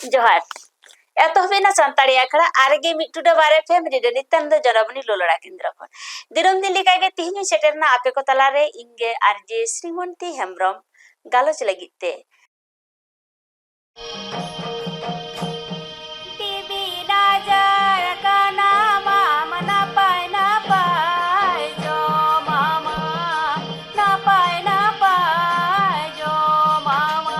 जोहार एतहबेना सानताड़ी आखड़ा आरगे मिट्टुडा बारे फैमिली रे नित्यानंद जरामनी लोलड़ा केंद्र खन दिनम दिन लेकागे तिहिनि सेटेरना आपे को तलारे इंगे आरजे श्रीमंती हेम्ब्रम गालोच लगिते टीवी नाजार काना मामा ना पाए जो मामा ना पाए जो मामा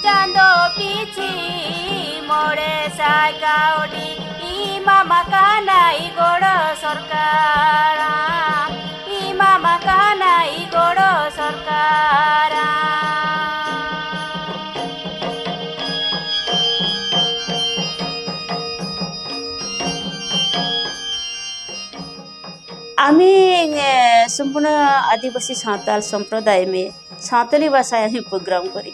चांदो पीछी मोड़े साइकाउडी ई मामा कानाई गोड़ो सरकारा ई मामा कानाई गोड़ो सरकारा আমি সম্পূর্ণ আদিবাসী সাঁওতাল সম্প্রদায় में সাঁওতালি ভাষায় আমি প্রোগ্রাম করি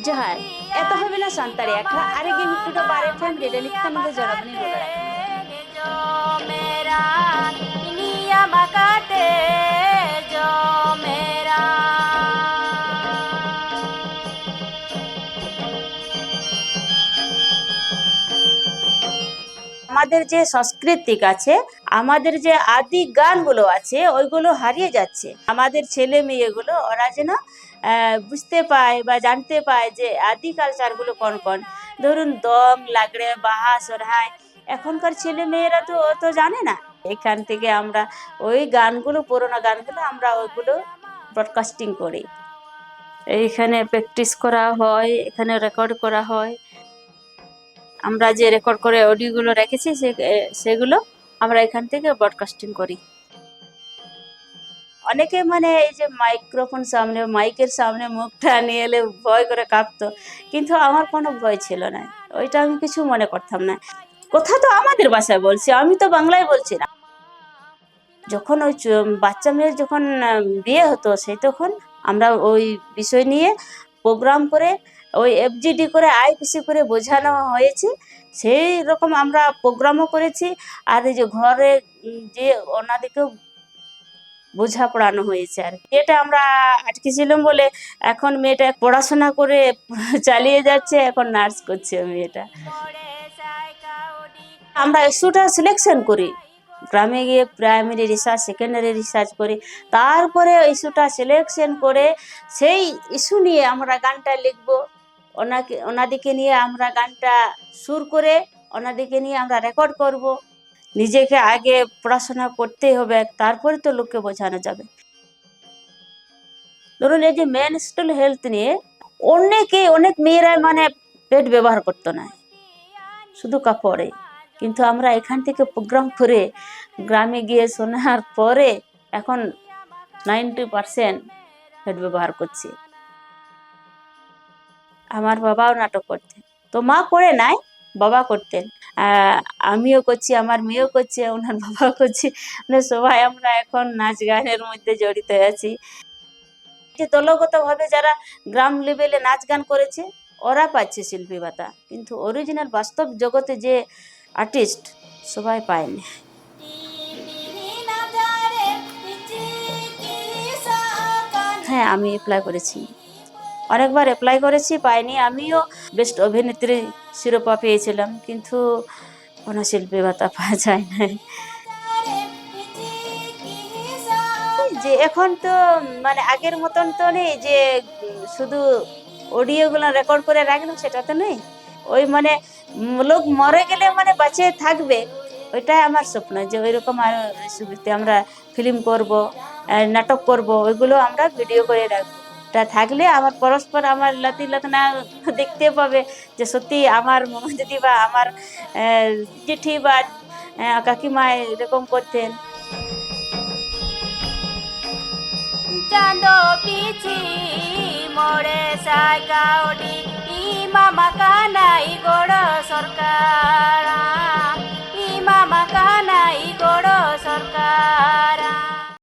जोहार एतहबेना सानताड़ी आखड़ा आरगे मिट्टुडा बारे फैमिली रे नित्यानंद जरामनी लोलड़ा जो मेरा इनिया मकाते जो मेरा আমাদের যে সাংস্কৃতিক আছে আমাদের যে আদি গানগুলো আছে ওইগুলো হারিয়ে যাচ্ছে আমাদের ছেলে মেয়েগুলো ওরা যেন বুঝতে পায় বা জানতে পায় যে আদি কালচারগুলো কোন কোন ধরুন দম লাগড়ে বাহা সরহাই এখনকার ছেলে মেয়েরা তো অত জানে না এখান থেকে আমরা ওই গানগুলো পুরোনো গানগুলো আমরা ওইগুলো ব্রডকাস্টিং করি এইখানে প্র্যাকটিস করা হয় এখানে রেকর্ড করা হয় আমরা যে রেকর্ড করে অডিওগুলো রেখেছি সেগুলো আমরা এখান থেকে ব্রডকাস্টিং করি অনেকে মানে এই যে মাইক্রোফোন সামনে মাইকের সামনে মুখটা নিয়ে এলে ভয় করে কাঁপতো কিন্তু আমার কোনো ভয় ছিল না ওইটা আমি কিছু মনে করতাম না কথা তো আমাদের ভাষায় বলছি আমি তো বাংলায় বলছি না যখন ওই বাচ্চা মেয়ের যখন বিয়ে হতো সেই তখন আমরা ওই বিষয় নিয়ে প্রোগ্রাম করে ওই এফজিডি করে আইপিসি করে বোঝানো হয়েছে সেই রকম আমরা প্রোগ্রামও করেছি আর এই যে ঘরে যে ওনাদেরকেও বোঝা পড়ানো হয়েছে আর এটা আমরা আটকেছিলাম বলে এখন মেয়েটা পড়াশোনা করে চালিয়ে যাচ্ছে এখন নার্স করছে মেয়েটা আমরা ইস্যুটা সিলেকশন করি গ্রামে গিয়ে প্রাইমারি রিসার্চ সেকেন্ডারি রিসার্চ করি তারপরে ইস্যুটা সিলেকশন করে সেই ইস্যু নিয়ে আমরা গানটা লিখবো ওনাদেরকে নিয়ে আমরা গানটা সুর করে ওনাদেরকে নিয়ে আমরা রেকর্ড করব নিজেকে আগে পড়াশোনা করতে হবে তারপরে তো লোককে বোঝানো যাবে ধরুন এই যে মেনস্ট্রুয়াল হেলথ নিয়ে অনেক মেয়েরা মানে পেট ব্যবহার করতো না শুধু কাপড়ে কিন্তু আমরা এখান থেকে প্রোগ্রাম করে গ্রামে গিয়ে শোনার পরে এখন 90% পেট ব্যবহার করছে আমার বাবাও নাটক করতেন তো মা করে নাই বাবা করতেন আমিও করছি আমার মেয়েও করছে ওনার বাবাও করছি মানে সবাই আমরা এখন নাচ গানের মধ্যে জড়িত আছি যে দলগতভাবে যারা গ্রাম লেভেলে নাচ গান করেছে ওরা পাচ্ছে শিল্পী ভাতা কিন্তু অরিজিনাল বাস্তব জগতে যে আর্টিস্ট সবাই পায়নি হ্যাঁ আমি অ্যাপ্লাই করেছি অনেকবার অ্যাপ্লাই করেছি পাইনি আমিও বেস্ট অভিনেত্রী শিরোপা পেয়েছিলাম কিন্তু কোনো শিল্পী ভাতা পাওয়া যায় না যে এখন তো মানে আগের মতন তো নেই যে শুধু অডিওগুলো রেকর্ড করে রাখলাম সেটা তো নেই ওই মানে লোক মরে গেলে মানে বাঁচে থাকবে ওইটাই আমার স্বপ্ন যে ওইরকম আর আমরা ফিল্ম করব নাটক করব ওইগুলো আমরা ভিডিও করে রাখবো থাকলে আমার পরস্পর আমার লাতিনা দেখতে পাবে যে সত্যি আমার দিদি বা আমার জেঠি বা কাকিমা এরকম করতেন চাঁদো পিছি মোড়ে সাইকাউডি ই মামা কানাই গোড় সরকার ই মামা কানাই গোড় সরকার